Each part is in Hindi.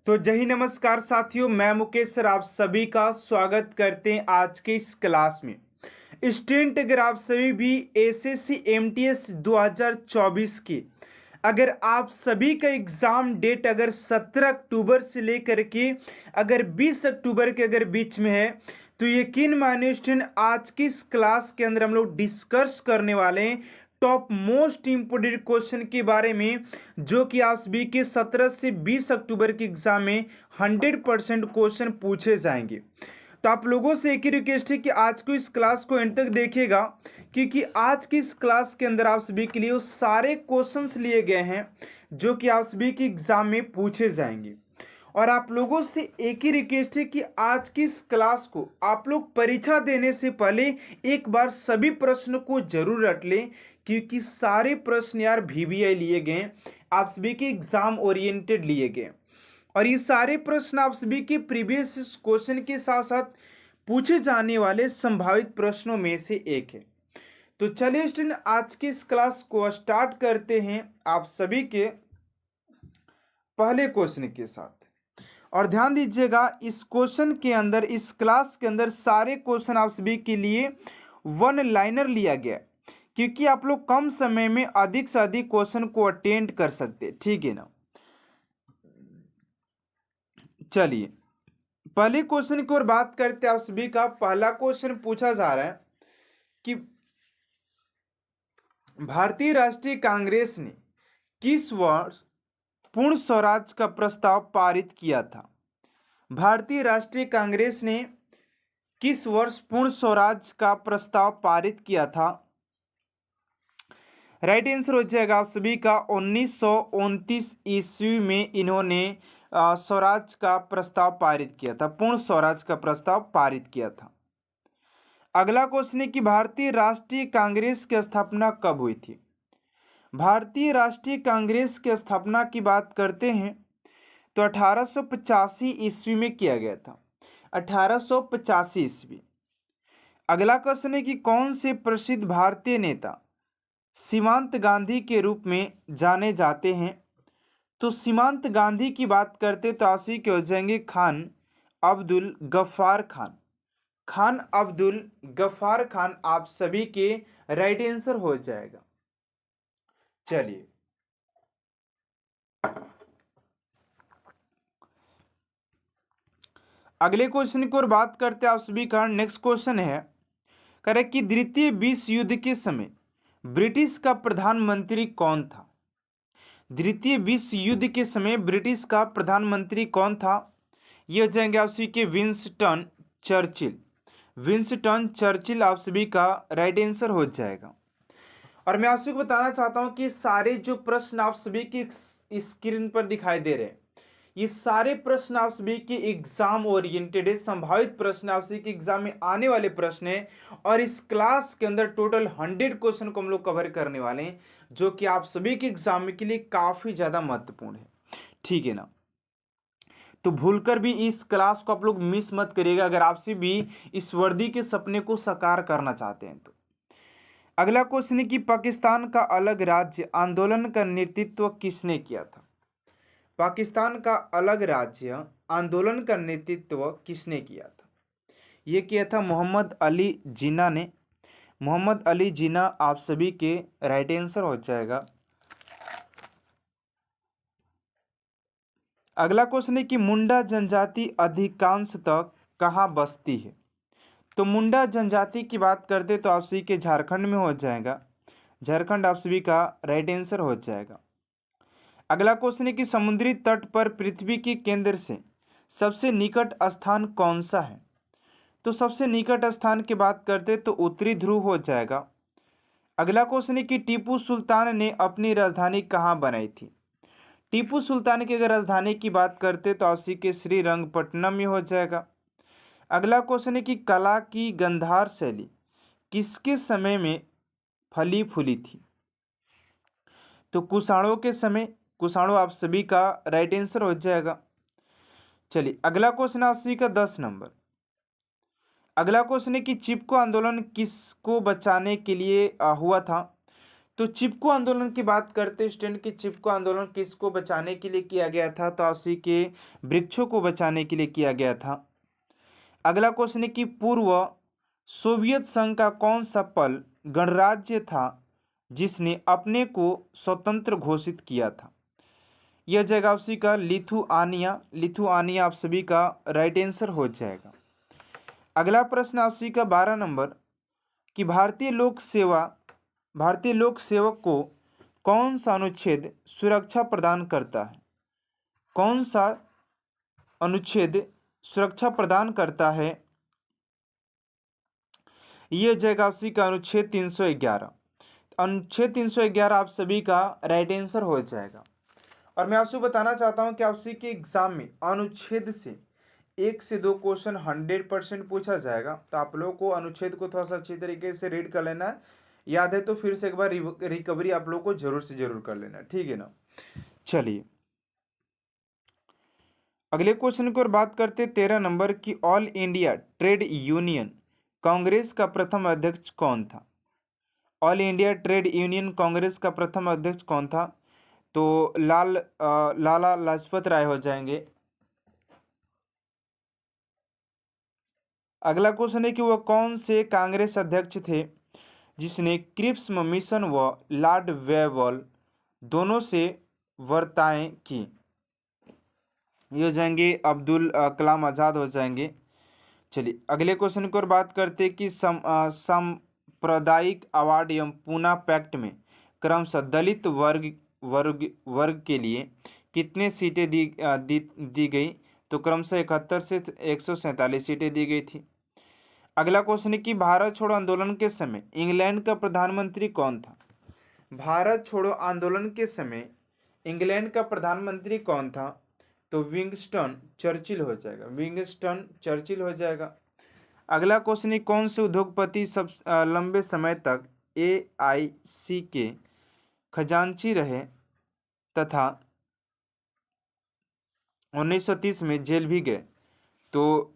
तो जय हिंद, नमस्कार साथियों। मैं मुकेश सर आप सभी का स्वागत करते हैं आज के इस क्लास में। स्टूडेंट, अगर आप सभी भी एसएससी एमटीएस 2024 की अगर आप सभी का एग्ज़ाम डेट अगर 17 अक्टूबर से लेकर के अगर 20 अक्टूबर के अगर बीच में है, तो यकीन मानिए स्टूडेंट, आज की इस क्लास के अंदर हम लोग डिस्कस करने वाले हैं टॉप मोस्ट इम्पोर्टेंट क्वेश्चन के बारे में, जो कि आप सभी के 17 से 20 अक्टूबर के एग्जाम में 100% क्वेश्चन पूछे जाएंगे। तो आप लोगों से एक ही रिक्वेस्ट है कि आज को इस क्लास को एंड तक देखिएगा, क्योंकि आज की इस क्लास के अंदर आप सभी के लिए वो सारे क्वेश्चंस लिए गए हैं जो कि आप सभी के एग्जाम में पूछे जाएंगे। और आप लोगों से एक ही रिक्वेस्ट है कि आज की इस क्लास को आप लोग परीक्षा देने से पहले एक बार सभी प्रश्नों को जरूर रट लें, क्योंकि सारे प्रश्न यार वीवीआई लिए गए हैं, आप सभी के एग्जाम ओरिएंटेड लिए गए। और ये सारे प्रश्न आप सभी के प्रीवियस क्वेश्चन के साथ साथ पूछे जाने वाले संभावित प्रश्नों में से एक है। तो चलिए स्टूडेंट, आज की इस क्लास को स्टार्ट करते हैं आप सभी के पहले क्वेश्चन के साथ। और ध्यान दीजिएगा, इस क्वेश्चन के अंदर, इस क्लास के अंदर सारे क्वेश्चन आप सभी के लिए वन लाइनर लिया गया, क्योंकि आप लोग कम समय में अधिक से अधिक क्वेश्चन को अटेंड कर सकते, ठीक है ना। चलिए पहले क्वेश्चन की ओर बात करते हैं। आप सभी का पहला क्वेश्चन पूछा जा रहा है कि भारतीय राष्ट्रीय कांग्रेस ने किस वर्ष पूर्ण स्वराज का प्रस्ताव पारित किया था। भारतीय राष्ट्रीय कांग्रेस ने किस वर्ष पूर्ण स्वराज का प्रस्ताव पारित किया था। राइट आंसर हो जाएगा आप सभी का 1929 ईस्वी में इन्होंने स्वराज का प्रस्ताव पारित किया था, पूर्ण स्वराज का प्रस्ताव पारित किया था। अगला क्वेश्चन है कि भारतीय राष्ट्रीय कांग्रेस की स्थापना कब हुई थी। भारतीय राष्ट्रीय कांग्रेस की स्थापना की बात करते हैं तो 1885 ईस्वी में किया गया था, 1885 ईस्वी। अगला क्वेश्चन है कि कौन से प्रसिद्ध भारतीय नेता सीमांत गांधी के रूप में जाने जाते हैं। तो सीमांत गांधी की बात करते तो आंसू के हो जाएंगे खान अब्दुल गफ्फार खान। खान अब्दुल गफ्फार खान आप सभी के राइट आंसर हो जाएगा। चलिए अगले क्वेश्चन की ओर बात करते हैं आप सभी का। नेक्स्ट क्वेश्चन है कह कि द्वितीय विश्व युद्ध के समय ब्रिटिश का प्रधानमंत्री कौन था। द्वितीय विश्व युद्ध के समय ब्रिटिश का प्रधानमंत्री कौन था। ये हो जाएंगे आप सभी के विंस्टन चर्चिल। विंस्टन चर्चिल आप सभी का राइट आंसर हो जाएगा। और मैं आप सभी को बताना चाहता हूं कि सारे जो प्रश्न आप सभी की स्क्रीन पर दिखाई दे रहे हैं, ये सारे प्रश्न आप सभी के एग्जाम ओरिएंटेड है, संभावित प्रश्न आप सभी के एग्जाम में आने वाले प्रश्न है। और इस क्लास के अंदर टोटल 100 क्वेश्चन को हम लोग कवर करने वाले हैं, जो कि आप सभी के एग्जाम के लिए काफी ज्यादा महत्वपूर्ण है, ठीक है ना। तो भूलकर भी इस क्लास को आप लोग मिस मत करिएगा, अगर आपसे भी इस वर्दी के सपने को साकार करना चाहते हैं तो। अगला क्वेश्चन है कि पाकिस्तान का अलग राज्य आंदोलन का नेतृत्व किसने किया था। पाकिस्तान का अलग राज्य आंदोलन का नेतृत्व किसने किया था। यह किया था मोहम्मद अली जिन्ना ने। मोहम्मद अली जिन्ना आप सभी के राइट आंसर हो जाएगा। अगला क्वेश्चन है कि मुंडा जनजाति अधिकांशतः कहाँ बसती है। तो मुंडा जनजाति की बात करते तो आप सभी के झारखंड में हो जाएगा। झारखंड आप सभी का राइट आंसर हो जाएगा। अगला क्वेश्चन है कि समुद्री तट पर पृथ्वी के केंद्र से सबसे निकट स्थान कौन सा है। तो सबसे निकट स्थान की बात करते तो उत्तरी ध्रुव हो जाएगा। अगला क्वेश्चन है कि टीपू सुल्तान ने अपनी राजधानी कहाँ बनाई थी। टीपू सुल्तान की अगर राजधानी की बात करते तो आप सभी के श्रीरंगपट्टनम में हो जाएगा। अगला क्वेश्चन है कि कला की गंधार शैली किसके समय में फली फूली थी। तो कुषाणों के समय। कुषाणों आप सभी का राइट आंसर हो जाएगा। चलिए अगला क्वेश्चन आप सभी का 10 नंबर। अगला क्वेश्चन है कि चिपको आंदोलन किसको बचाने के लिए हुआ था। तो चिपको आंदोलन की बात करते स्टूडेंट की चिपको आंदोलन किसको बचाने के लिए किया गया था, तो आपसी के वृक्षों को बचाने के लिए किया गया था। अगला क्वेश्चन है कि पूर्व सोवियत संघ का कौन सा पल गणराज्य था जिसने अपने को स्वतंत्र घोषित किया था। यह जाएगा आपसी का लिथुआनिया। लिथुआनिया आप सभी का राइट आंसर हो जाएगा। अगला प्रश्न आपसी का 12 नंबर कि भारतीय लोक सेवक को कौन सा अनुच्छेद सुरक्षा प्रदान करता है। कौन सा अनुच्छेद सुरक्षा प्रदान करता है, यह जाएगा आपसी का अनुच्छेद 311। अनुच्छेद 311 आप सभी का राइट आंसर हो जाएगा। और मैं आपसे बताना चाहता हूं कि आपसे के एग्जाम में अनुच्छेद से 1 से 2 क्वेश्चन 100% पूछा जाएगा। तो आप लोगों को अनुच्छेद को थोड़ा सा अच्छी तरीके से रीड कर लेना है, याद है तो फिर से एक बार रिकवरी आप लोगों को जरूर से जरूर कर लेना, ठीक है ना। चलिए अगले क्वेश्चन की ओर बात करते 13 नंबर की all India trade union Congress का प्रथम अध्यक्ष कौन था। All India trade union Congress का प्रथम अध्यक्ष कौन था, तो लाला लाजपत राय हो जाएंगे। अगला क्वेश्चन है कि वह कौन से कांग्रेस अध्यक्ष थे जिसने क्रिप्स मिशन व लॉर्ड वेवल दोनों से वार्ताएं की। ये हो जाएंगे अब्दुल कलाम आज़ाद हो जाएंगे। चलिए अगले क्वेश्चन की ओर बात करते कि सांप्रदायिक अवार्ड एवं पूना पैक्ट में क्रमशः दलित वर्ग के लिए कितने सीटें दी गई, तो क्रमशः 71 से 147 सीटें दी गई थी। अगला क्वेश्चन है कि भारत छोड़ो आंदोलन के समय इंग्लैंड का प्रधानमंत्री कौन था। भारत छोड़ो आंदोलन के समय इंग्लैंड का प्रधानमंत्री कौन था, तो विंस्टन चर्चिल हो जाएगा। विंस्टन चर्चिल हो जाएगा। अगला क्वेश्चन है कौन से उद्योगपति सब लंबे समय तक AIC के खजांची रहे तथा 1930 में जेल भी गए, तो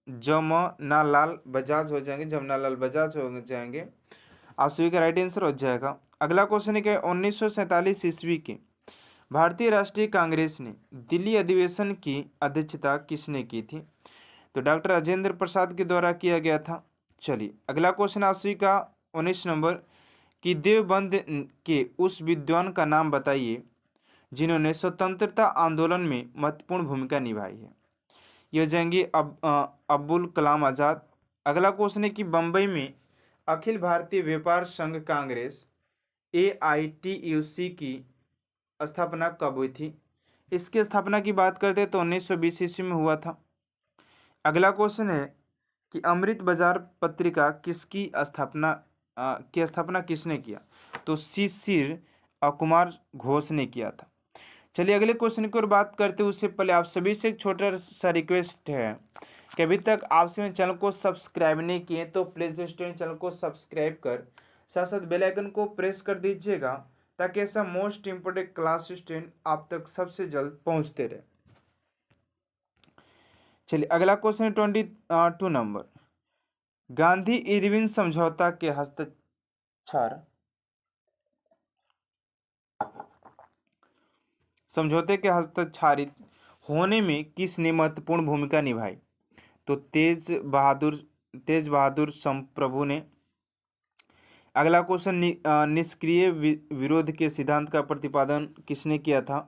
जमनालाल बजाज हो जाएंगे। जमनालाल बजाज हो जाएंगे। आप सभी का राइट आंसर हो जाएगा। अगला क्वेश्चन है कि 1947 ईस्वी के भारतीय राष्ट्रीय कांग्रेस ने दिल्ली अधिवेशन की अध्यक्षता किसने की थी, तो डॉक्टर राजेंद्र प्रसाद के द्वारा किया गया था। चलिए अगला क्वेश्चन आप सभी का 19 नंबर कि देवबंद के उस विद्वान का नाम बताइए जिन्होंने स्वतंत्रता आंदोलन में महत्वपूर्ण भूमिका निभाई है। ये हो जाएंगे अब्दुल कलाम आज़ाद। अगला क्वेश्चन है कि बम्बई में अखिल भारतीय व्यापार संघ कांग्रेस AITUC की स्थापना कब हुई थी। इसकी स्थापना की बात करते तो 1920 ईस्वी में हुआ था। अगला क्वेश्चन है कि अमृत बाजार पत्रिका की स्थापना किसने किया, तो शिशिर कुमार घोष ने किया था। चलिए अगले क्वेश्चन की ओर बात करते उससे पहले आप सभी से एक छोटा सा रिक्वेस्ट है कि अभी तक आपसे मेरे चैनल को सब्सक्राइब नहीं किए तो प्लीज़ स्टूडेंट चैनल को सब्सक्राइब कर साथ साथ बेल आइकन को प्रेस कर दीजिएगा ताकि ऐसा मोस्ट इम्पोर्टेंट क्लास स्टूडेंट आप तक सबसे जल्द पहुंचते रहे। चलिए अगला क्वेश्चन 22 नंबर गांधी इरविन समझौता के हस्ताक्षरित होने में किसने महत्वपूर्ण भूमिका निभाई, तो तेज बहादुर संप्रभु ने। अगला क्वेश्चन निष्क्रिय विरोध के सिद्धांत का प्रतिपादन किसने किया था,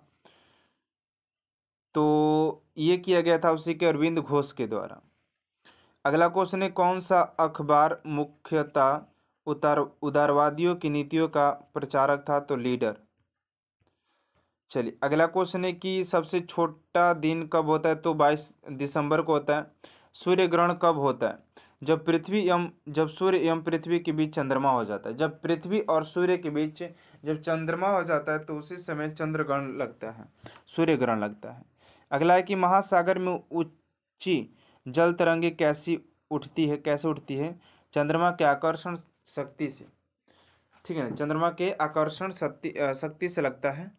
तो ये किया गया था उसी के अरविंद घोष के द्वारा। अगला क्वेश्चन है कौन सा अखबार मुख्यतः उदारवादियों की नीतियों का प्रचारक था, तो लीडर। चलिए अगला क्वेश्चन है कि सबसे छोटा दिन कब होता है, तो 22 दिसंबर को होता है। सूर्य ग्रहण कब होता है, जब सूर्य एवं पृथ्वी के बीच चंद्रमा हो जाता है। जब पृथ्वी और सूर्य के बीच जब चंद्रमा हो जाता है तो उसी समय चंद्र ग्रहण लगता है, सूर्य ग्रहण लगता है। अगला है कि महासागर में ऊंची जल तरंगे कैसे उठती है, चंद्रमा के आकर्षण शक्ति से, ठीक है ना, चंद्रमा के आकर्षण शक्ति से लगता है।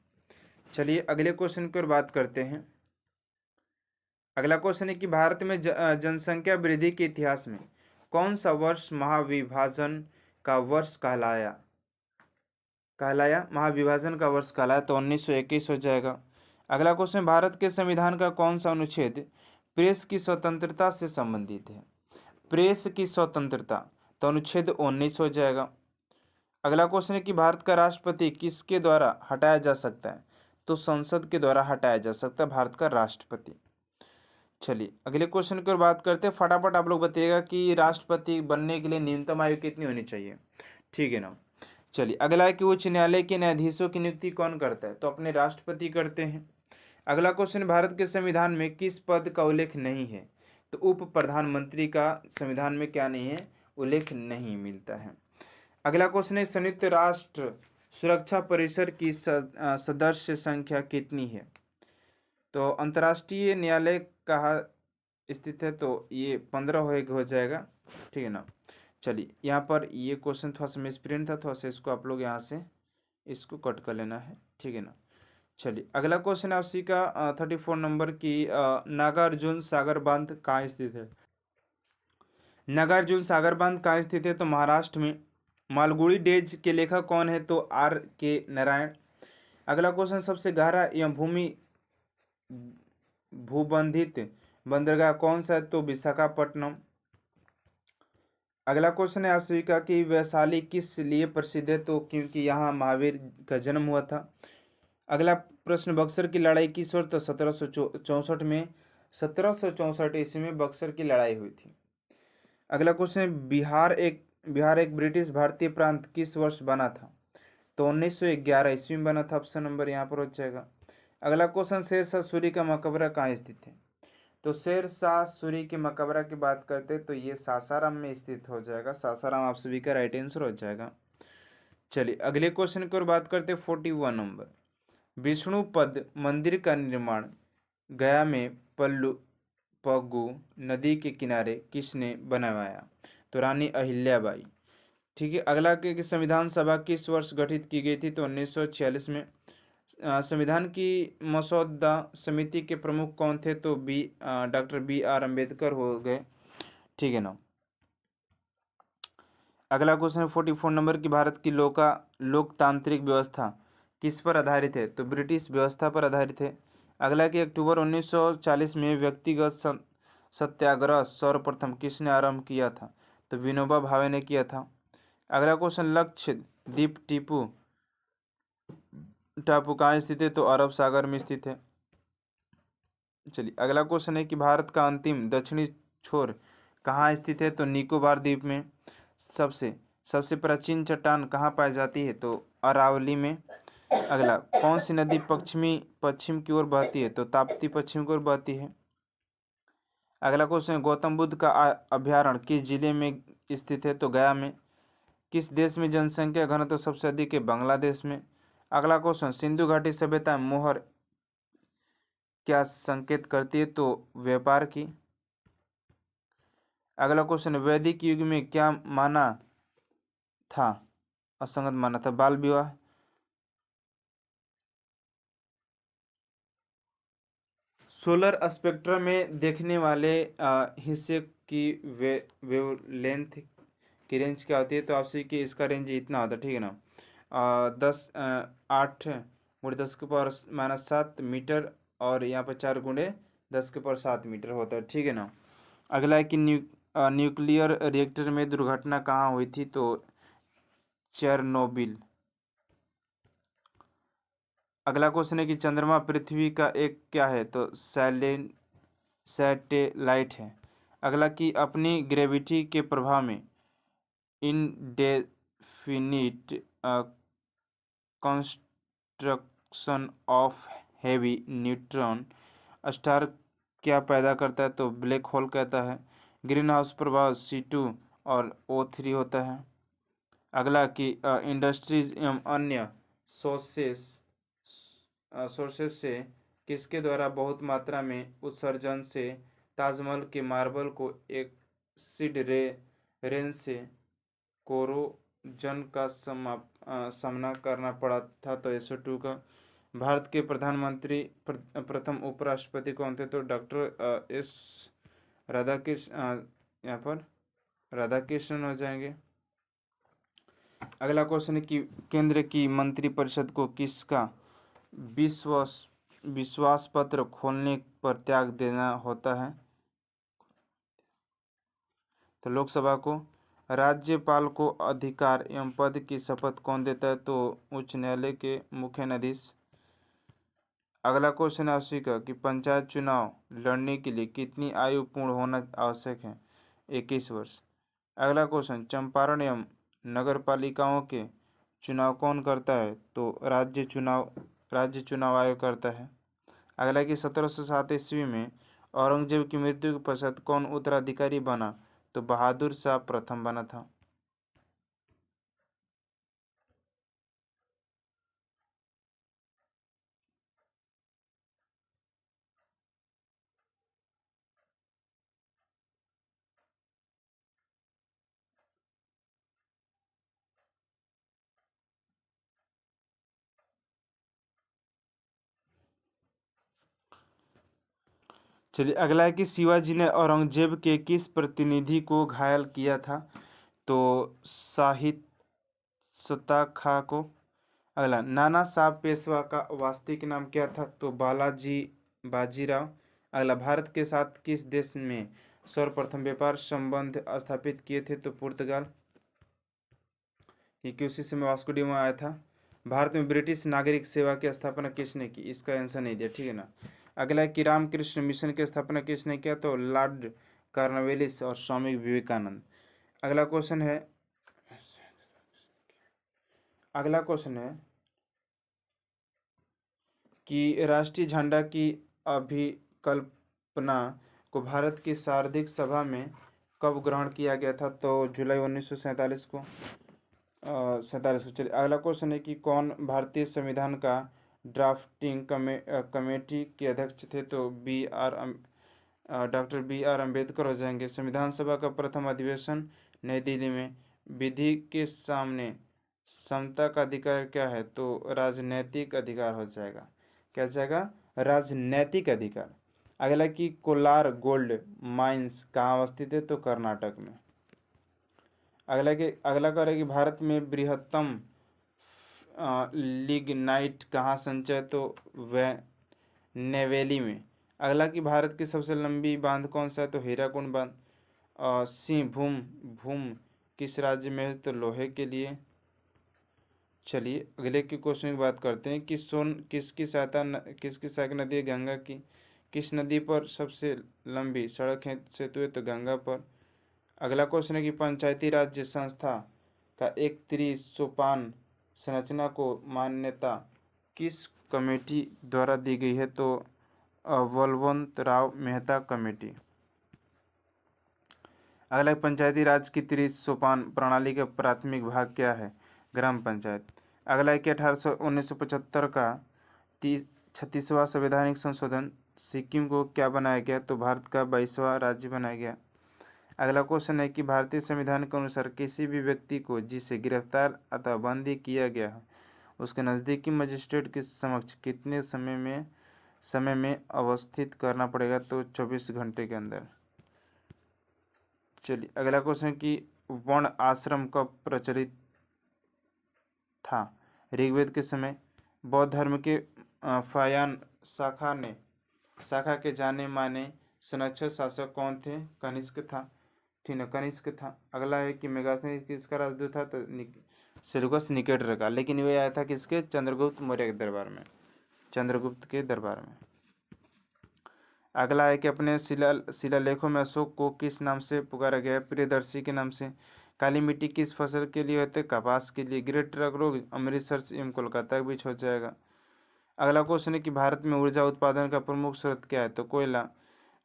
चलिए अगले क्वेश्चन की ओर बात करते हैं। अगला क्वेश्चन है कि भारत में जनसंख्या वृद्धि के इतिहास में कौन सा वर्ष महाविभाजन का वर्ष कहलाया, कहलाया, महाविभाजन का वर्ष कहलाया, तो 1921 हो जाएगा। अगला क्वेश्चन, भारत के संविधान का कौन सा अनुच्छेद प्रेस की स्वतंत्रता से संबंधित है? प्रेस की स्वतंत्रता, तो अनुच्छेद 19 हो जाएगा। अगला क्वेश्चन है कि भारत का राष्ट्रपति किसके द्वारा हटाया जा सकता है? तो संसद के द्वारा हटाया जा सकता है भारत का राष्ट्रपति। चलिए अगले क्वेश्चन की ओर बात करते हैं। फटाफट आप लोग बताइएगा कि राष्ट्रपति बनने के लिए न्यूनतम आयु कितनी होनी चाहिए, ठीक है ना। चलिए अगला है कि उच्च न्यायालय के न्यायाधीशों की नियुक्ति कौन करता है? तो अपने राष्ट्रपति करते हैं। अगला क्वेश्चन, भारत के संविधान में किस पद का उल्लेख नहीं है? तो उप प्रधानमंत्री का संविधान में क्या नहीं है? उल्लेख नहीं मिलता है। अगला क्वेश्चन है, संयुक्त राष्ट्र सुरक्षा परिषद की सदस्य संख्या कितनी है? तो अंतर्राष्ट्रीय न्यायालय कहाँ स्थित है? तो ये 15 हो जाएगा, ठीक है ना। चलिए यहाँ पर ये क्वेश्चन थोड़ा सा मिसप्रिंट था, थोड़ा सा इसको आप लोग यहाँ से इसको कट कर लेना है, ठीक है ना। चलिए अगला क्वेश्चन है आपसी का 34 नंबर की, नागार्जुन सागर बांध कहाँ स्थित है? नागार्जुन सागर बांध कहाँ स्थित है? तो महाराष्ट्र में। मालगुड़ी डेज के लेखक कौन है? तो R.K. नारायण। अगला क्वेश्चन, सबसे गहरा एवं भूमि भूबंधित बंदरगाह कौन सा है? तो विशाखापट्टनम। अगला क्वेश्चन है आप सभी का कि वैशाली किस लिए प्रसिद्ध है? तो क्योंकि यहाँ महावीर का जन्म हुआ था। अगला प्रश्न, बक्सर की लड़ाई किस वर्ष? तो 1764 में, 1764 ईस्वी में बक्सर की लड़ाई हुई थी। अगला क्वेश्चन है, बिहार एक ब्रिटिश भारतीय प्रांत किस वर्ष बना था? तो 1911 ईस्वी में बना था। ऑप्शन नंबर यहाँ पर हो जाएगा। अगला क्वेश्चन, शेरशाह सूरी का मकबरा कहाँ स्थित है? तो शेरशाह सूरी के मकबरा की बात करते हैं तो ये सासाराम में स्थित हो जाएगा। सासाराम आप सभी का राइट आंसर हो जाएगा। चलिए अगले क्वेश्चन की ओर बात करते हैं। 41 नंबर, विष्णुपद मंदिर का निर्माण गया में पगू नदी के किनारे किसने बनवाया? तो रानी अहिल्याबाई। ठीक है। अगला कि संविधान सभा किस वर्ष गठित की गई थी? तो 1946 में। संविधान की मसौदा समिति के प्रमुख कौन थे? तो डॉक्टर B.R. अम्बेडकर हो गए, ठीक है ना। अगला क्वेश्चन है 44 नंबर की, भारत की लोकतांत्रिक व्यवस्था किस पर आधारित है? तो ब्रिटिश व्यवस्था पर आधारित है। अगला कि अक्टूबर 1940 में व्यक्तिगत सत्याग्रह सर्वप्रथम किसने आरंभ किया था? तो विनोबा भावे ने किया था। अगला क्वेश्चन, लक्षद्वीप टापू कहाँ स्थित है? तो अरब सागर में स्थित है। चलिए अगला क्वेश्चन है कि भारत का अंतिम दक्षिणी छोर कहाँ स्थित है? तो निकोबार द्वीप में। सबसे प्राचीन चट्टान कहाँ पाई जाती है? तो अरावली में। अगला, कौन सी नदी पश्चिम की ओर बहती है? तो ताप्ती पश्चिम की ओर बहती है। अगला क्वेश्चन, गौतम बुद्ध का अभ्यारण्य किस जिले में स्थित है? तो गया में। किस देश में जनसंख्या घनत्व सबसे अधिक है? बांग्लादेश में। अगला क्वेश्चन, सिंधु घाटी सभ्यता मोहर क्या संकेत करती है? तो व्यापार की। अगला क्वेश्चन, वैदिक युग में क्या माना था? असंगत माना था, बाल विवाह। सोलर स्पेक्ट्रम में देखने वाले हिस्से की वेवलेंथ की रेंज क्या होती है? तो आपसे कि इसका रेंज इतना होता है, ठीक है ना। 8 × 10⁻⁷ मीटर और यहाँ पर 4 × 10⁻7 मीटर होता है, ठीक है ना। अगला है कि न्यूक्लियर रिएक्टर में दुर्घटना कहाँ हुई थी? तो चेरनोबिल। अगला क्वेश्चन है कि चंद्रमा पृथ्वी का एक क्या है? तो सैटेलाइट है। अगला कि अपनी ग्रेविटी के प्रभाव में indefinite construction of heavy neutron star क्या पैदा करता है? तो ब्लैक होल कहता है। ग्रीन हाउस प्रभाव C2 और O3 होता है। अगला कि इंडस्ट्रीज एवं अन्य सोर्सेस से किसके द्वारा बहुत मात्रा में उत्सर्जन से ताजमहल के मार्बल को एसिड रेन से कोरोजन का सामना करना पड़ा था? तो SO2 का। भारत के प्रधानमंत्री प्रथम उपराष्ट्रपति कौन थे? तो डॉक्टर S राधाकृष्ण, यहाँ पर राधाकृष्णन हो जाएंगे। अगला क्वेश्चन है कि केंद्र की मंत्रिपरिषद को किसका विश्वास पत्र खोलने पर त्याग देना होता है? तो लोकसभा को। राज्यपाल को अधिकार एवं पद की शपथ कौन देता है? तो उच्च न्यायालय के मुख्य न्यायाधीश। अगला क्वेश्चन है आपसे का कि पंचायत चुनाव लड़ने के लिए कितनी आयु पूर्ण होना आवश्यक है? 21 वर्ष। अगला क्वेश्चन, चंपारण एवं नगर पालिकाओं के चुनाव कौन करता है? तो राज्य चुनाव आयोग करता है। अगला कि 1707 ईस्वी में औरंगजेब की मृत्यु के पश्चात कौन उत्तराधिकारी बना? तो बहादुर शाह प्रथम बना था। चलिए अगला है कि शिवाजी ने औरंगजेब के किस प्रतिनिधि को घायल किया था? तो शाहिद सत्ता को। अगला, नाना साहब पेशवा का वास्तविक नाम क्या था? तो बालाजी बाजीराव। अगला, भारत के साथ किस देश में सर्वप्रथम व्यापार संबंध स्थापित किए थे? तो पुर्तगाल, क्योंकि उसी समय वास्को डी गामा आया था। भारत में ब्रिटिश नागरिक सेवा की स्थापना किसने की? इसका आंसर नहीं दिया, ठीक है ना। अगला कि रामकृष्ण मिशन की स्थापना किसने किया? तो लॉर्ड कॉर्नवेलिस और स्वामी विवेकानंद। अगला क्वेश्चन है कि राष्ट्रीय झंडा की अभिकल्पना को भारत की शारदीय सभा में कब ग्रहण किया गया था? तो जुलाई 1947 को। 47 को। चलिए अगला क्वेश्चन है कि कौन भारतीय संविधान का ड्राफ्टिंग कमेटी के अध्यक्ष थे? तो डॉक्टर बी आर अम्बेडकर हो जाएंगे। संविधान सभा का प्रथम अधिवेशन नई दिल्ली में। विधि के सामने समता का अधिकार क्या है? तो राजनैतिक अधिकार हो जाएगा। क्या जाएगा? राजनैतिक अधिकार। अगला कि कोलार गोल्ड माइंस कहाँ अवस्थित है? तो कर्नाटक में। अगला कह रहा है कि भारत में बृहत्तम लिग्नाइट कहाँ संचय? तो वह नेवेली में। अगला कि भारत की सबसे लंबी बांध कौन सा है? तो हीराकुंड बांध। सिंह भूम किस राज्य में है? तो लोहे के लिए। चलिए अगले के क्वेश्चन की बात करते हैं कि किसकी सहायक नदी है? गंगा की। किस नदी पर सबसे लंबी सड़क है? सेतु है। तो गंगा पर। अगला क्वेश्चन है कि पंचायती राज संस्था का एक त्रिसोपान संरचना को मान्यता किस कमेटी द्वारा दी गई है? तो बलवंत राव मेहता कमेटी। अगला, पंचायती राज की त्रिसोपान प्रणाली का प्राथमिक भाग क्या है? ग्राम पंचायत। अगला है कि 1975 का 36वां संवैधानिक संशोधन सिक्किम को क्या बनाया गया? तो भारत का 22वां राज्य बनाया गया। अगला क्वेश्चन है कि भारतीय संविधान के अनुसार किसी भी व्यक्ति को जिसे गिरफ्तार अथवा बंदी किया गया है उसके नज़दीकी मजिस्ट्रेट के समक्ष कितने समय में अवस्थित करना पड़ेगा? तो 24 घंटे के अंदर। चलिए अगला क्वेश्चन कि वर्ण आश्रम कब प्रचलित था? ऋग्वेद के समय। बौद्ध धर्म के फायान शाखा के जाने माने संरक्षक शासक कौन थे? कनिष्क था, ठीक है, कनिष्क था। अगला है कि मेगास्थनीज किसका राजदूत था? तो सेल्यूकस निकेटर का, लेकिन वह आया था किसके? चंद्रगुप्त मौर्य के दरबार में, चंद्रगुप्त के दरबार में। अगला है कि अपने शिलालेखों में अशोक को किस नाम से पुकारा गया है? प्रियदर्शी के नाम से। काली मिट्टी किस फसल के लिए होते? कपास के लिए। ग्रेट ट्रक रोग अमृतसर एवं कोलकाता के बीच हो जाएगा। अगला क्वेश्चन है कि भारत में ऊर्जा उत्पादन का प्रमुख स्रोत क्या है? तो कोयला।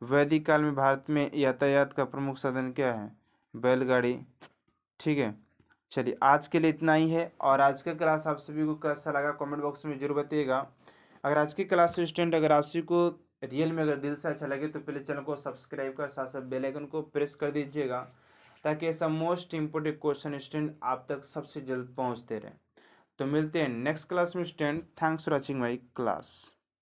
वैदिक काल में भारत में यातायात का प्रमुख साधन क्या है? बैलगाड़ी, ठीक है। चलिए आज के लिए इतना ही है, और आज का क्लास आप सभी को कैसा लगा कमेंट बॉक्स में जरूर बताइएगा। अगर आज की क्लास से स्टूडेंट अगर आप सभी को रियल में अगर दिल से अच्छा लगे तो पहले चैनल को सब्सक्राइब कर साथ साथ बेल आइकन को प्रेस कर दीजिएगा, ताकि ऐसा मोस्ट इंपोर्टेंट क्वेश्चन स्टूडेंट आप तक सबसे जल्द पहुंचते रहे। तो मिलते हैं नेक्स्ट क्लास में student. Thanks for watching my class.